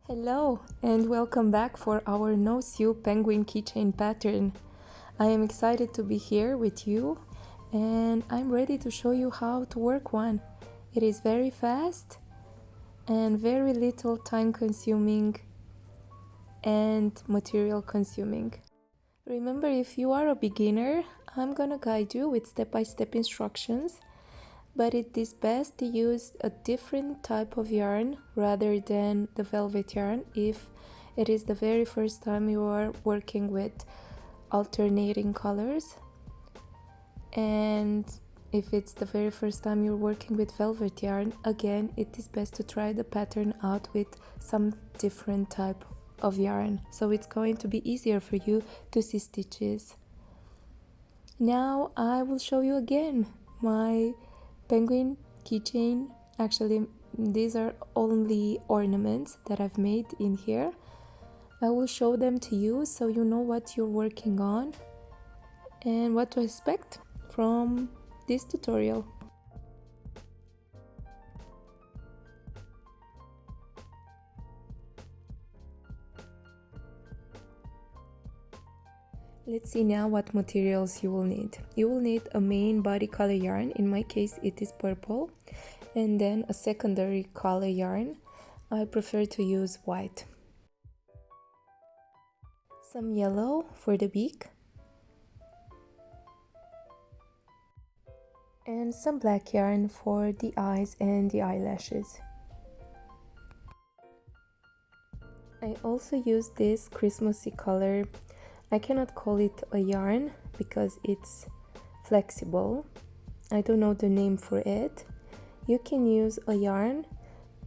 Hello and welcome back for our no-sew penguin keychain pattern. I am excited to be here with you and I'm ready to show you how to work one. It is very fast and very little time consuming and material consuming. Remember, if you are a beginner, I'm gonna guide you with step-by-step instructions, but it is best to use a different type of yarn rather than the velvet yarn if it is the very first time you are working with alternating colors. And if it's the very first time you're working with velvet yarn, again, it is best to try the pattern out with some different type of yarn, so it's going to be easier for you to see stitches. Now I will show you again my penguin keychain. Actually, these are only ornaments that I've made in here. I will show them to you so you know what you're working on and what to expect from this tutorial. Let's see now what materials you will need. You will need a main body color yarn, in my case it is purple, and then a secondary color yarn. I prefer to use white. Some yellow for the beak, and some black yarn for the eyes and the eyelashes. I also use this Christmassy color. I cannot call it a yarn because it's flexible. I don't know the name for it. You can use a yarn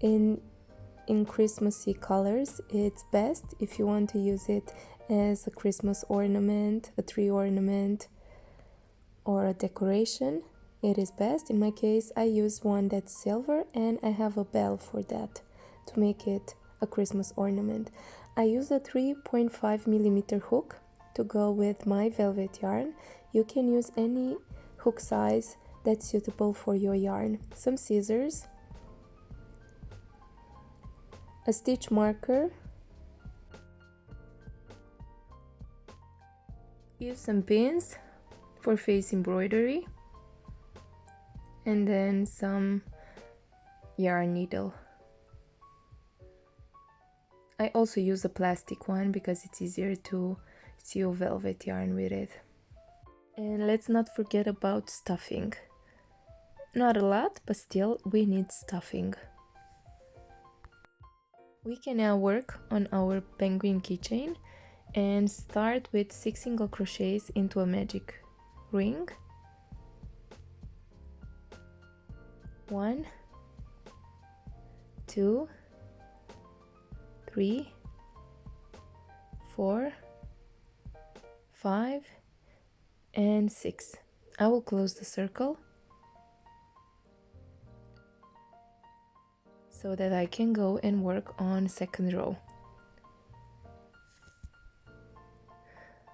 in Christmassy colors. It's best if you want to use it as a Christmas ornament, a tree ornament, or a decoration. It is best. In my case, I use one that's silver and I have a bell for that to make it a Christmas ornament. I use a 3.5mm hook to go with my velvet yarn. You can use any hook size that's suitable for your yarn. Some scissors, a stitch marker, use some pins for face embroidery, and then some yarn needle. I also use a plastic one because it's easier to sew velvet yarn with it. And let's not forget about stuffing. Not a lot, but still we need stuffing. We can now work on our penguin keychain and start with 6 single crochets into a magic ring. 1, 2, 3, 4, 5, and 6. I will close the circle so that I can go and work on second row.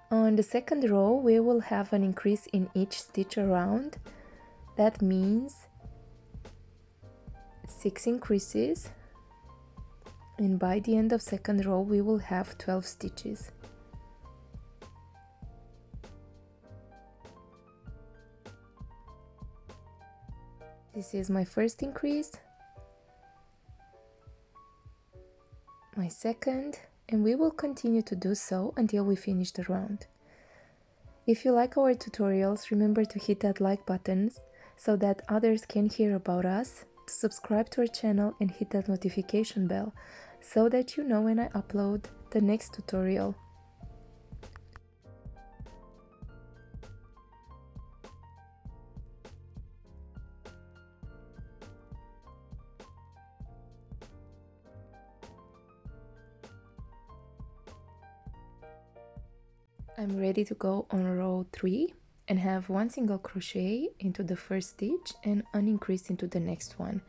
On the second row, we will have an increase in each stitch around. That means 6 increases, and by the end of second row we will have 12 stitches. This is my first increase, my second, and we will continue to do so until we finish the round. If you like our tutorials, remember to hit that like button so that others can hear about us, to subscribe to our channel and hit that notification bell so that you know when I upload the next tutorial. I'm ready to go on row 3 and have 1 single crochet into the first stitch and an increase into the next one.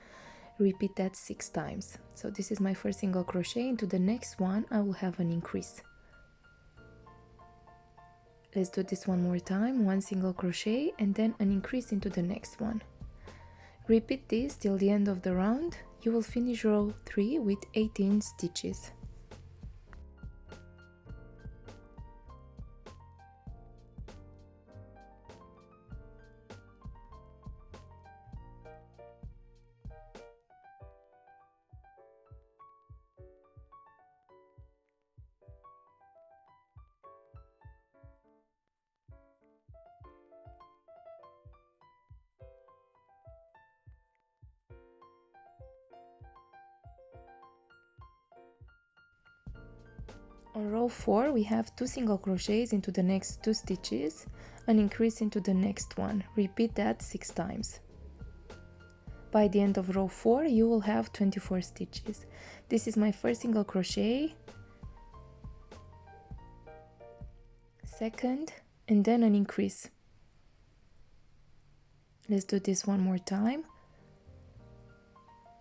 Repeat that 6 times. So this is my first single crochet. Into the next one I will have an increase. Let's do this one more time. 1 single crochet and then an increase into the next one. Repeat this till the end of the round. You will finish row 3 with 18 stitches. On row 4 we have 2 single crochets into the next 2 stitches, an increase into the next one. Repeat that 6 times. By the end of row 4 you will have 24 stitches. This is my first single crochet, second, and then an increase. Let's do this one more time.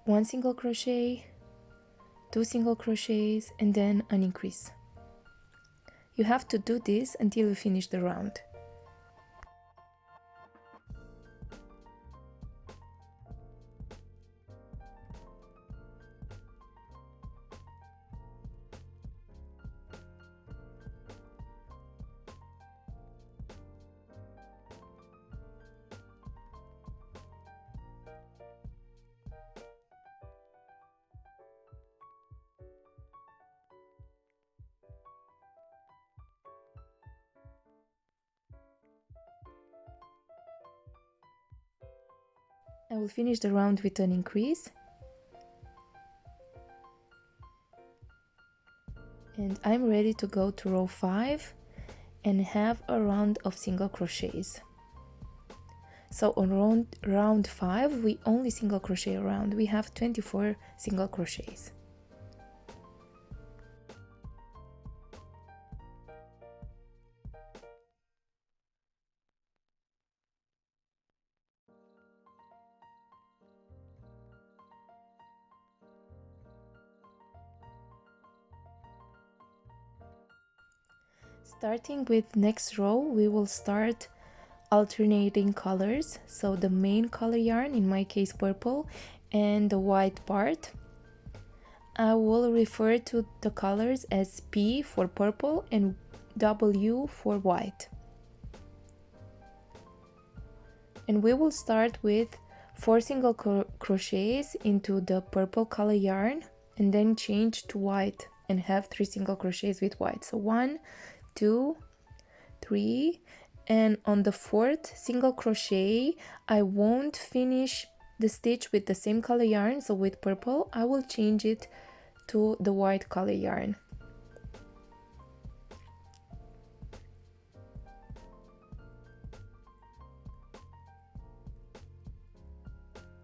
1 single crochet, 2 single crochets, and then an increase. You have to do this until you finish the round. I will finish the round with an increase. And I'm ready to go to row 5 and have a round of single crochets. So on round 5 we only single crochet around. We have 24 single crochets. Starting with next row, we will start alternating colors. So the main color yarn, in my case purple, and the white part. I will refer to the colors as P for purple and W for white. And we will start with 4 single crochets into the purple color yarn and then change to white and have 3 single crochets with white. So 1, 2, 3, and on the 4th single crochet I won't finish the stitch with the same color yarn, so with purple I will change it to the white color yarn.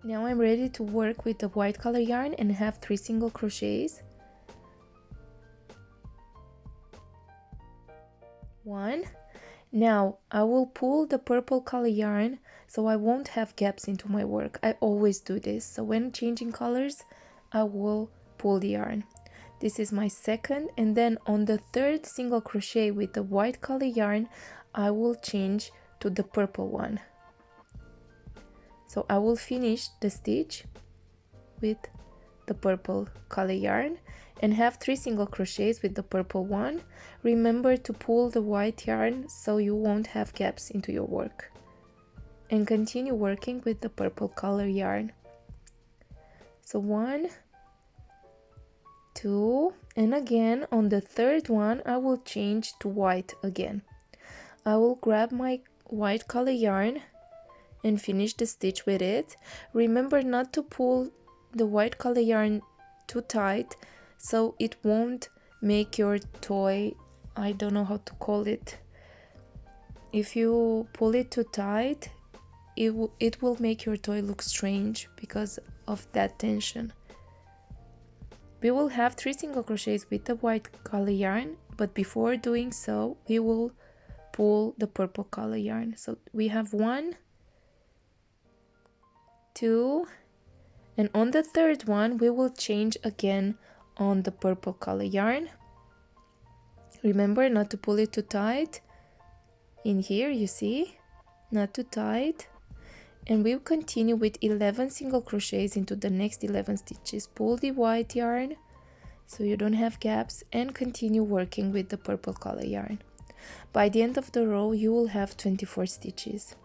Now I'm ready to work with the white color yarn and have 3 single crochets. 1. Now I will pull the purple color yarn so I won't have gaps into my work. I always do this, so when changing colors I will pull the yarn. This is my second, and then on the 3rd single crochet with the white color yarn I will change to the purple one. So I will finish the stitch with the purple color yarn and have 3 single crochets with the purple one. Remember to pull the white yarn so you won't have gaps into your work. And continue working with the purple color yarn. So 1, 2, and again on the 3rd one I will change to white again. I will grab my white color yarn and finish the stitch with it. Remember not to pull the white color yarn too tight so it won't make your toy, I don't know how to call it. If you pull it too tight, it will make your toy look strange because of that tension. We will have 3 single crochets with the white color yarn, but before doing so, we will pull the purple color yarn. So we have 1, 2, and on the 3rd one we will change again on the purple color yarn. Remember not to pull it too tight. In here you see, not too tight. And we'll continue with 11 single crochets into the next 11 stitches. Pull the white yarn so you don't have gaps and continue working with the purple color yarn. By the end of the row you will have 24 stitches.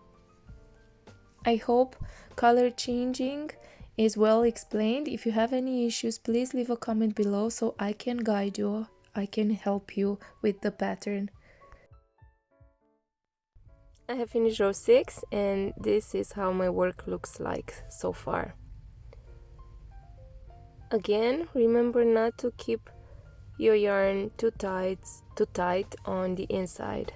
I hope color changing is well explained. If you have any issues, please leave a comment below so I can guide you, I can help you with the pattern. I have finished row 6 and this is how my work looks like so far. Again, remember not to keep your yarn too tight on the inside.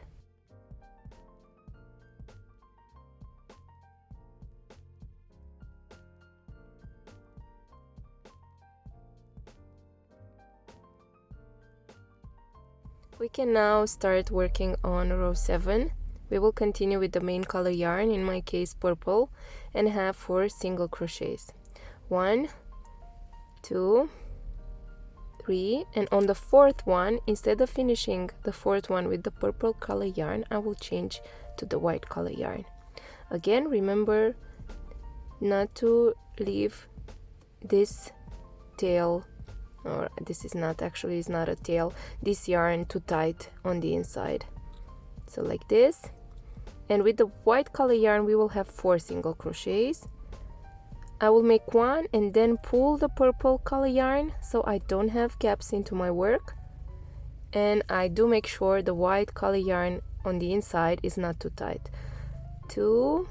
We can now start working on row 7. We will continue with the main color yarn, in my case purple, and have 4 single crochets. 1, 2, 3, and on the 4th one, instead of finishing the 4th one with the purple color yarn, I will change to the white color yarn. Again, remember not to leave this tail, or this is not actually, it's not a tail, this yarn too tight on the inside. So like this. And with the white color yarn we will have 4 single crochets. I will make 1 and then pull the purple color yarn so I don't have gaps into my work, and I do make sure the white color yarn on the inside is not too tight. 2,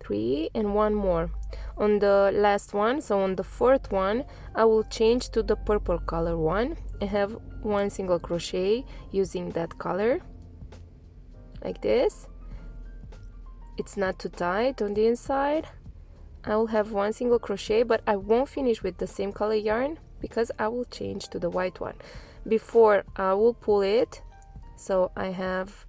3, and 1 more. On the last one, so on the 4th one, I will change to the purple color one and have 1 single crochet using that color, like this. It's not too tight on the inside. I will have 1 single crochet, but I won't finish with the same color yarn because I will change to the white one. Before I will pull it, so I have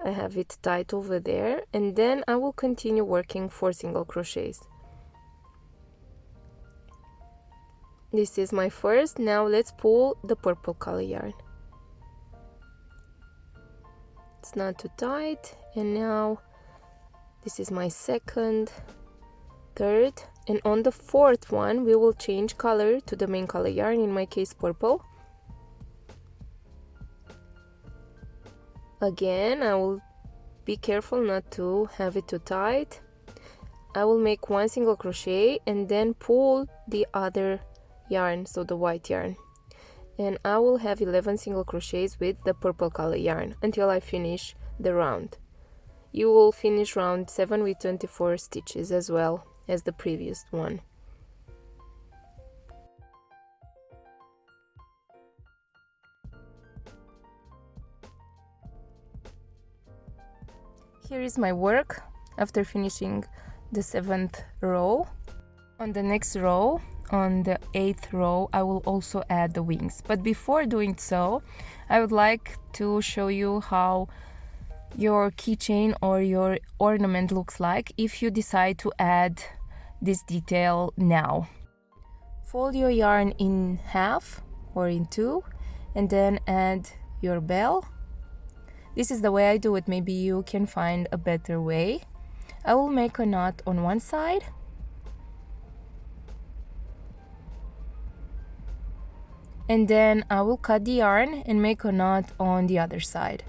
it tight over there, and then I will continue working 4 single crochets. This is my first. Now let's pull the purple color yarn. It's not too tight, and now this is my 2nd, 3rd, and on the 4th one we will change color to the main color yarn, in my case purple. Again, I will be careful not to have it too tight. I will make 1 single crochet and then pull the other yarn, so the white yarn, and I will have 11 single crochets with the purple color yarn until I finish the round. You will finish round 7 with 24 stitches as well as the previous one. Here is my work after finishing the 7th row. On the next row, on the 8th row, I will also add the wings. But before doing so, I would like to show you how your keychain or your ornament looks like if you decide to add this detail now. Fold your yarn in half or in 2 and then add your bell. This is the way I do it. Maybe you can find a better way. I will make a knot on one side and then I will cut the yarn and make a knot on the other side.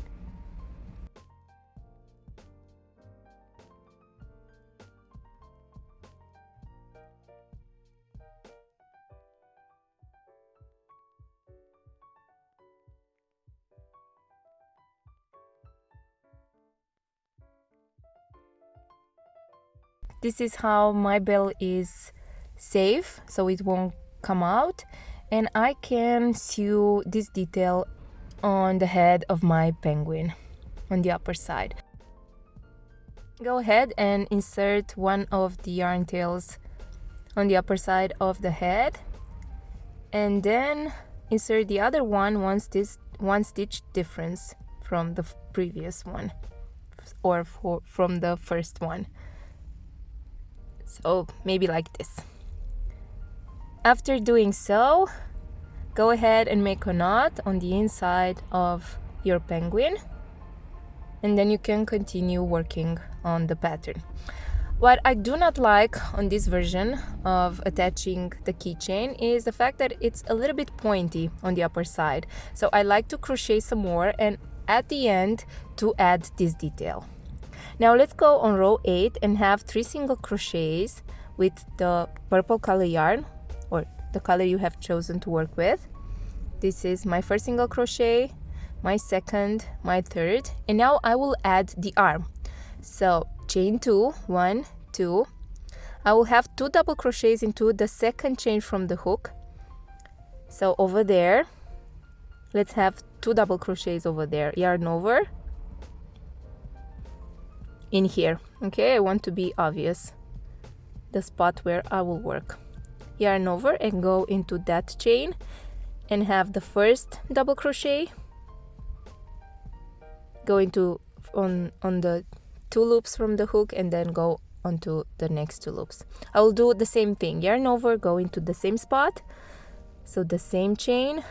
This is how my bell is safe, so it won't come out, and I can sew this detail on the head of my penguin on the upper side. Go ahead and insert one of the yarn tails on the upper side of the head, and then insert the other one stitch difference from the previous one, or from the first one. So maybe like this. After doing so, go ahead and make a knot on the inside of your penguin, and then you can continue working on the pattern. What I do not like on this version of attaching the keychain is the fact that it's a little bit pointy on the upper side. So I like to crochet some more and at the end to add this detail. Now let's go on row 8 and have 3 single crochets with the purple color yarn, or the color you have chosen to work with. This is my first single crochet, my second, my third, and now I will add the arm. So chain 2, 1, 2. I will have 2 double crochets into the second chain from the hook. So over there, let's have 2 double crochets over there. Yarn over in here. Okay, I want to be obvious the spot where I will work. Yarn over and go into that chain and have the first double crochet, go into on the 2 loops from the hook, and then go onto the next 2 loops. I will do the same thing. Yarn over, go into the same spot, so the same chain,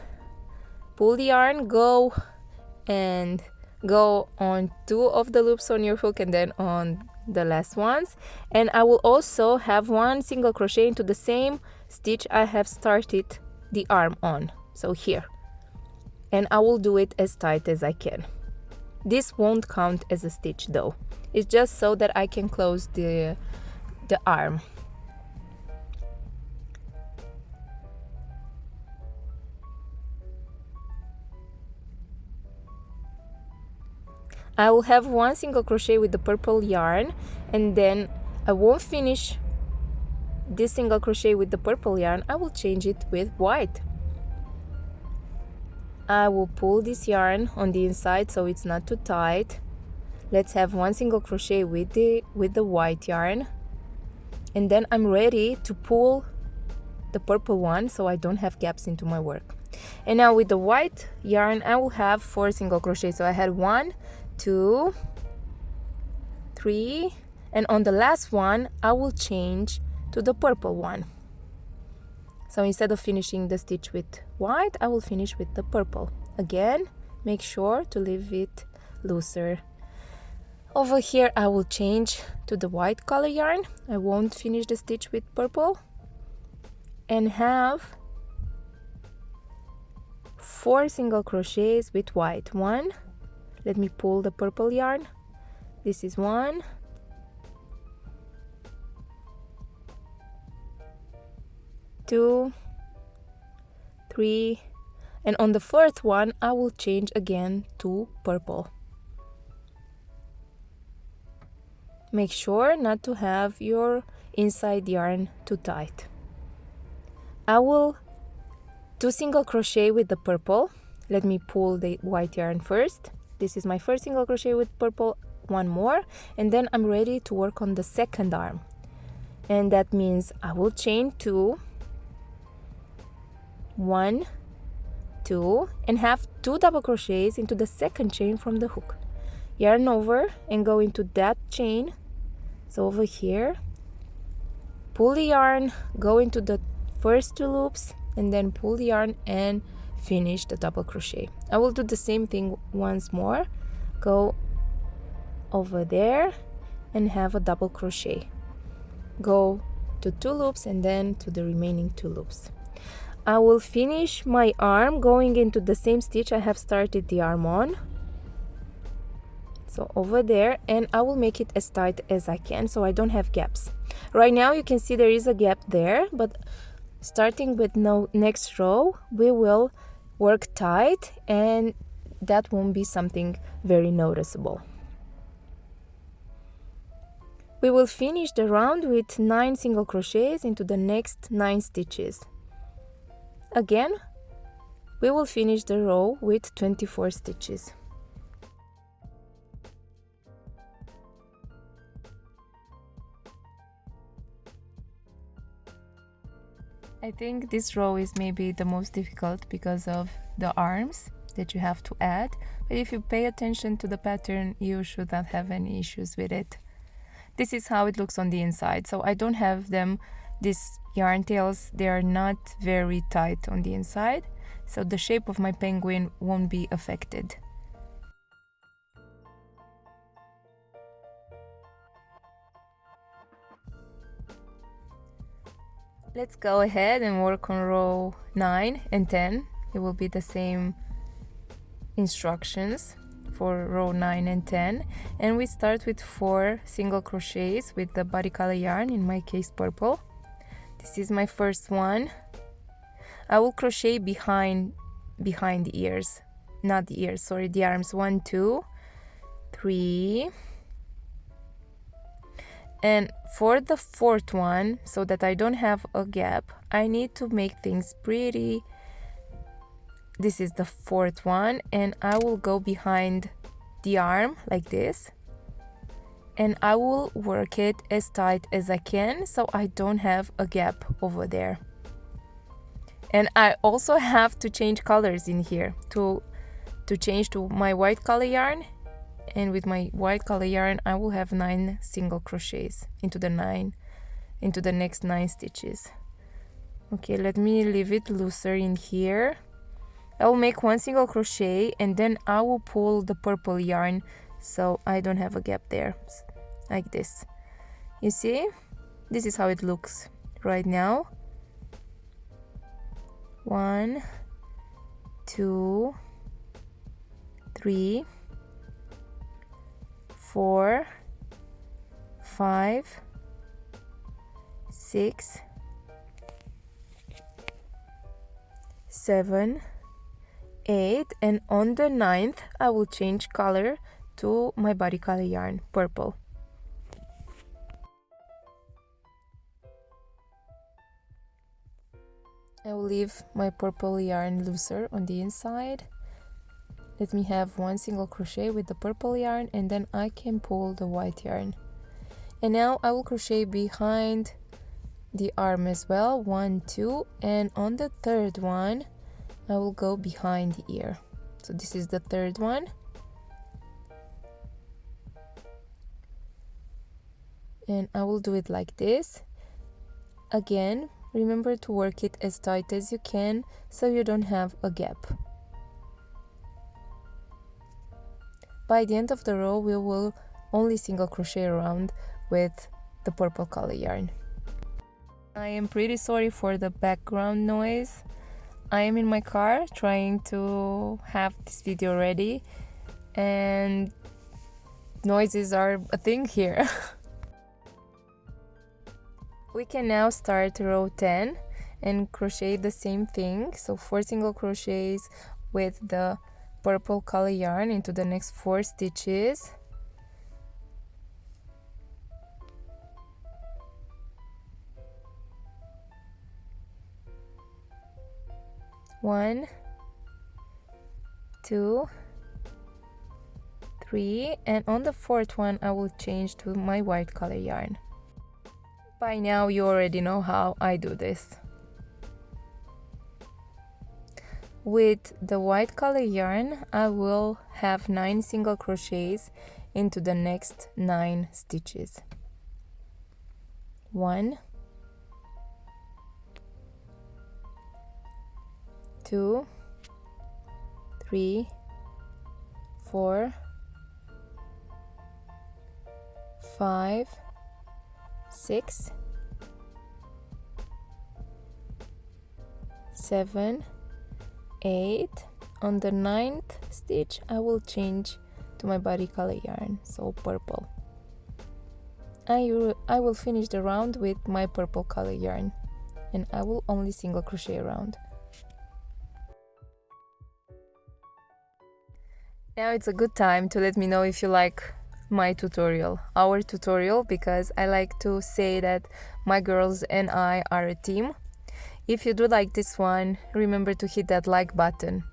pull the yarn, go and go on 2 of the loops on your hook and then on the last ones. And I will also have 1 single crochet into the same stitch I have started the arm on, so here, and I will do it as tight as I can. This won't count as a stitch though, it's just so that I can close the arm. I will have 1 single crochet with the purple yarn, and then I won't finish this single crochet with the purple yarn. I will change it with white. I will pull this yarn on the inside so it's not too tight. Let's have 1 single crochet with the white yarn, and then I'm ready to pull the purple one so I don't have gaps into my work. And now with the white yarn I will have 4 single crochet, so I had 1, 2, 3, and on the last one I will change to the purple one. So instead of finishing the stitch with white, I will finish with the purple. Again, make sure to leave it looser. Over here I will change to the white color yarn. I won't finish the stitch with purple, and have 4 single crochets with white. 1, let me pull the purple yarn. This is 1, 2, 3, and on the 4th one I will change again to purple. Make sure not to have your inside yarn too tight. I will 2 single crochet with the purple. Let me pull the white yarn first. This is my first single crochet with purple. 1 more, and then I'm ready to work on the second arm, and that means I will chain 2, 1, 2, and have 2 double crochets into the second chain from the hook. Yarn over and go into that chain, so over here, pull the yarn, go into the first 2 loops, and then pull the yarn and finish the double crochet. I will do the same thing once more. Go over there and have a double crochet, go to 2 loops and then to the remaining 2 loops. I will finish my arm going into the same stitch I have started the arm on, so over there, and I will make it as tight as I can so I don't have gaps. Right now you can see there is a gap there, but starting with next row we will work tight and that won't be something very noticeable. We will finish the round with 9 single crochets into the next 9 stitches. Again, we will finish the row with 24 stitches. I think this row is maybe the most difficult because of the arms that you have to add, but if you pay attention to the pattern, you should not have any issues with it. This is how it looks on the inside, so I don't have them, these yarn tails, they are not very tight on the inside, so the shape of my penguin won't be affected. Let's go ahead and work on row 9 and 10. It will be the same instructions for row 9 and 10, and we start with 4 single crochets with the body color yarn, in my case purple. This is my first one. I will crochet behind the ears, not the ears, sorry, the arms. 1, 2, 3, and for the 4th one, so that I don't have a gap, I need to make things pretty this is the fourth one, and I will go behind the arm like this, and I will work it as tight as I can so I don't have a gap over there. And I also have to change colors in here to change to my white color yarn, and with my white color yarn I will have 9 single crochets into the next 9 stitches. Okay, let me leave it looser in here. I will make 1 single crochet and then I will pull the purple yarn so I don't have a gap there, like this. You see, this is how it looks right now. 1, 2, 3, 4, 5, 6, 7, 8, and on the 9th I will change color to my body color yarn, purple. I will leave my purple yarn looser on the inside. Let me have 1 single crochet with the purple yarn, and then I can pull the white yarn. And now I will crochet behind the arm as well, 1, 2, and on the third one I will go behind the ear. So this is the third one. And I will do it like this. Again, remember to work it as tight as you can so you don't have a gap. By the end of the row we will only single crochet around with the purple color yarn. I am pretty sorry for the background noise. I am in my car trying to have this video ready and noises are a thing here. We can now start row 10 and crochet the same thing. So 4 single crochets with the purple color yarn into the next 4 stitches. One, 2, 3, and on the 4th one I will change to my white color yarn. By now you already know how I do this. With the white color yarn I will have 9 single crochets into the next 9 stitches. 1, 2, 3, 4, 5, 6, 7, 8. On the 9th stitch I will change to my body color yarn, so purple. I will finish the round with my purple color yarn, and I will only single crochet around. Now it's a good time to let me know if you like my tutorial, our tutorial, because I like to say that my girls and I are a team. If you do like this one, remember to hit that like button,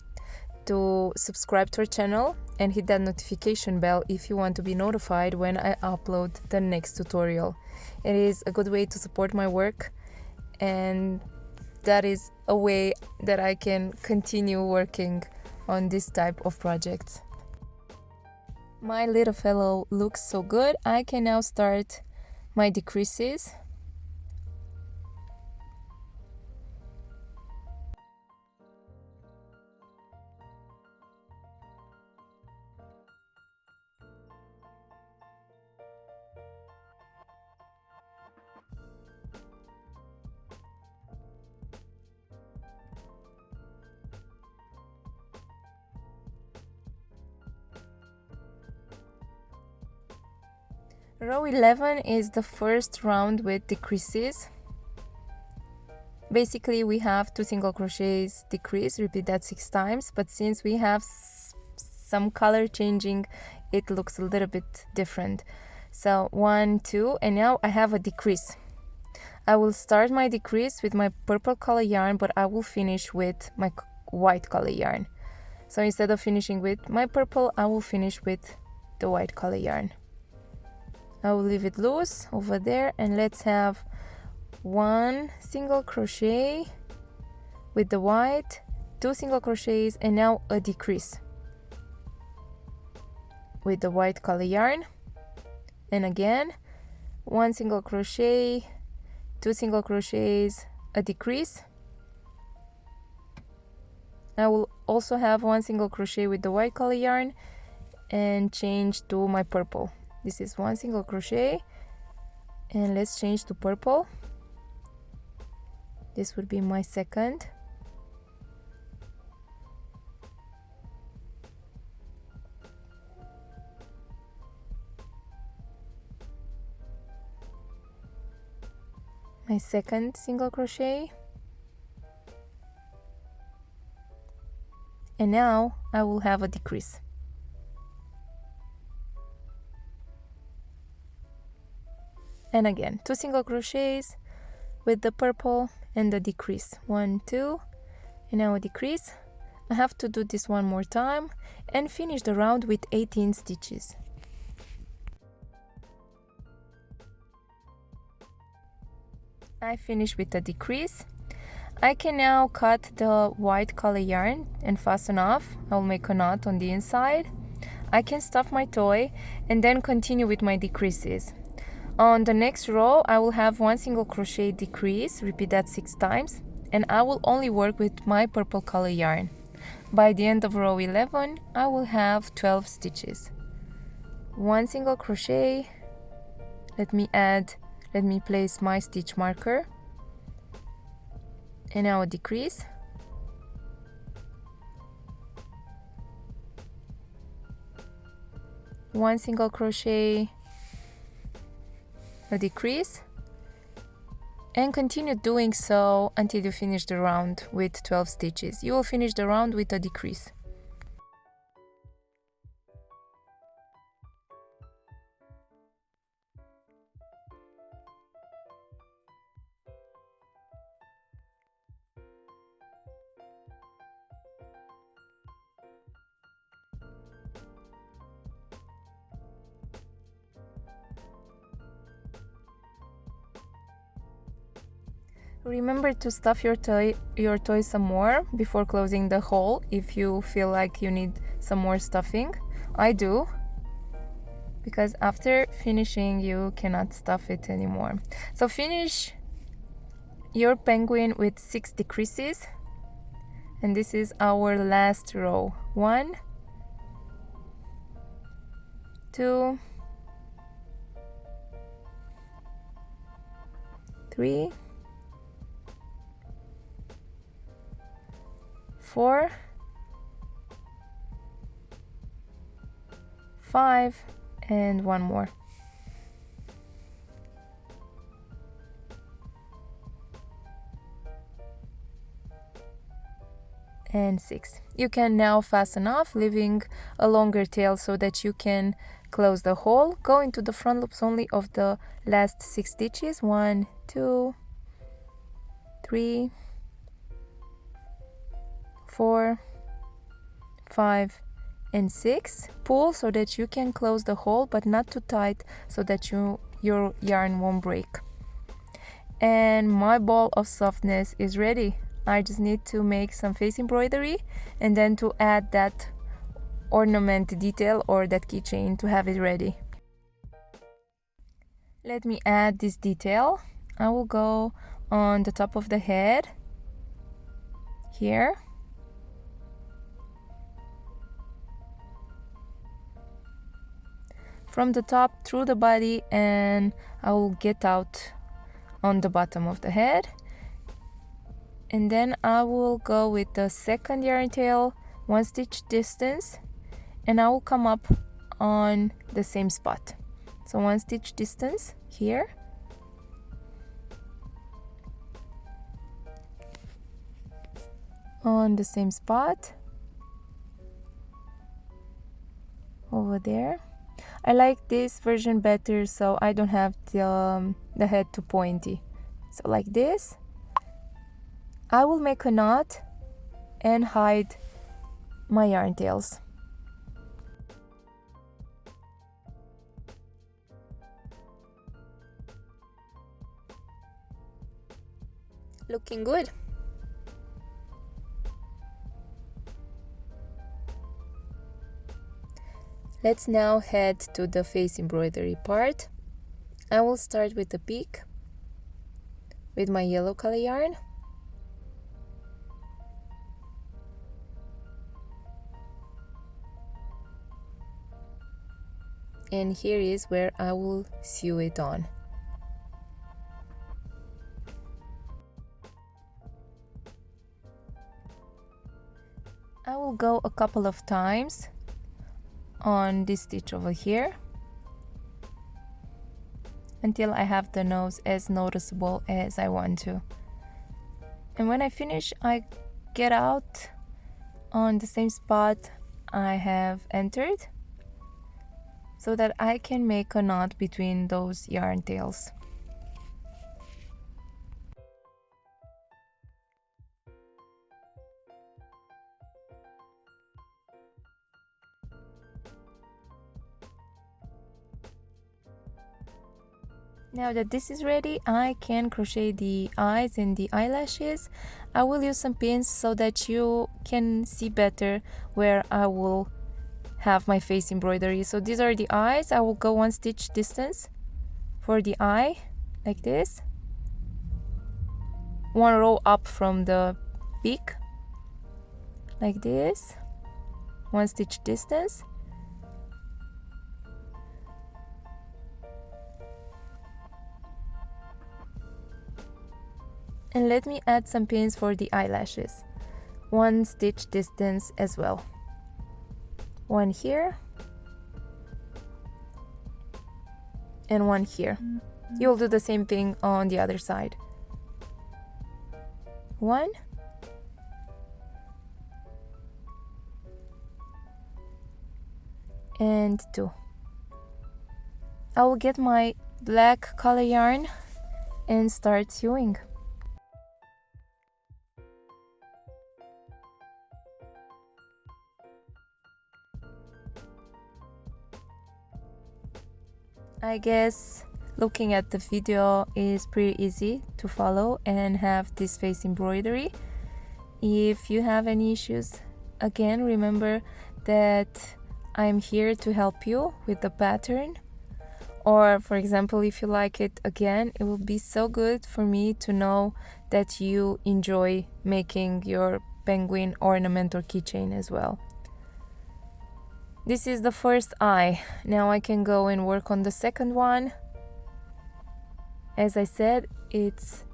to subscribe to our channel, and hit that notification bell if you want to be notified when I upload the next tutorial. It is a good way to support my work, and that is a way that I can continue working on this type of projects. My little fellow looks so good. I can now start my decreases. Row 11 is the first round with decreases. Basically we have 2 single crochets, decrease, repeat that 6 times, but since we have some color changing, it looks a little bit different. So 1, 2, and now I have a decrease. I will start my decrease with my purple color yarn, but I will finish with my white color yarn. So instead of finishing with my purple, I will finish with the white color yarn. I will leave it loose over there, and let's have 1 single crochet with the white, 2 single crochets, and now a decrease with the white color yarn. And again, 1 single crochet, 2 single crochets, a decrease. I will also have 1 single crochet with the white color yarn and change to my purple. This is 1 single crochet, and let's change to purple. This would be my second. My second single crochet. And now I will have a decrease. And again, 2 single crochets with the purple and the decrease. 1, 2, and now a decrease. I have to do this one more time and finish the round with 18 stitches. I finished with a decrease. I can now cut the white color yarn and fasten off. I'll make a knot on the inside. I can stuff my toy and then continue with my decreases. On the next row, I will have 1 single crochet decrease, repeat that 6 times, and I will only work with my purple color yarn. By the end of row 11, I will have 12 stitches. 1 single crochet, let me place my stitch marker, and now a decrease. One single crochet, a decrease, and continue doing so until you finish the round with 12 stitches. You will finish the round with a decrease. Remember to stuff your toy some more before closing the hole if you feel like you need some more stuffing. I do, because after finishing you cannot stuff it anymore. So finish your penguin with 6 decreases, and this is our last row. 1, 2, 3, 4, 5, and 1 more. And 6. You can now fasten off, leaving a longer tail so that you can close the hole. Go into the front loops only of the last 6 stitches. 1, 2, 3, 4, 5, and 6. Pull so that you can close the hole, but not too tight so that your yarn won't break. And my ball of softness is ready. I just need to make some face embroidery and then to add that ornament detail or that keychain to have it ready. Let me add this detail. I will go on the top of the head here. From the top through the body, and I will get out on the bottom of the head. And then I will go with the second yarn tail 1 stitch distance, and I will come up on the same spot. So 1 stitch distance here. On the same spot over there. I like this version better so I don't have the head too pointy. So like this. I will make a knot and hide my yarn tails. Looking good. Let's now head to the face embroidery part. I will start with the peak with my yellow color yarn. And here is where I will sew it on. I will go a couple of times on this stitch over here until I have the nose as noticeable as I want to. And when I finish, I get out on the same spot I have entered so that I can make a knot between those yarn tails. Now that this is ready, I can crochet the eyes and the eyelashes. I will use some pins so that you can see better where I will have my face embroidery. So these are the eyes. I will go 1 stitch distance for the eye, like this. 1 row up from the beak, like this. 1 stitch distance. And let me add some pins for the eyelashes. 1 stitch distance as well. 1 here and 1 here. You'll do the same thing on the other side. 1 and 2. I will get my black color yarn and start sewing. I guess looking at the video is pretty easy to follow and have this face embroidery. If you have any issues, again, remember that I'm here to help you with the pattern. Or for example, if you like it, again, it will be so good for me to know that you enjoy making your penguin ornament or keychain as well. This is the first eye. Now I can go and work on the second one. As I said, it's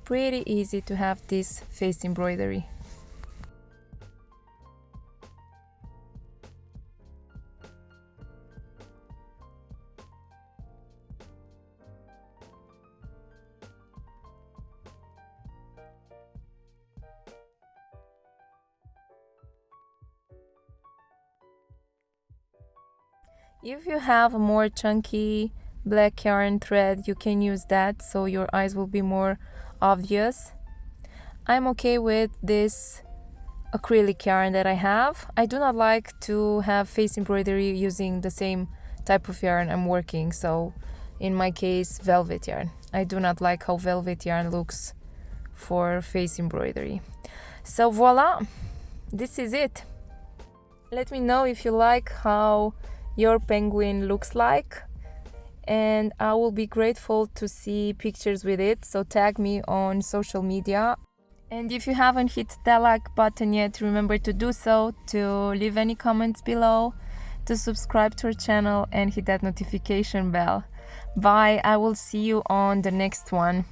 pretty easy to have this face embroidery. If you have a more chunky black yarn thread, you can use that so your eyes will be more obvious. I'm okay with this acrylic yarn that I have. I do not like to have face embroidery using the same type of yarn I'm working, so in my case, velvet yarn. I do not like how velvet yarn looks for face embroidery. So voila, this is it. Let me know if you like how your penguin looks like, and I will be grateful to see pictures with it, so tag me on social media. And if you haven't hit that like button yet, remember to do so, to leave any comments below, to subscribe to our channel and hit that notification bell. Bye, I will see you on the next one.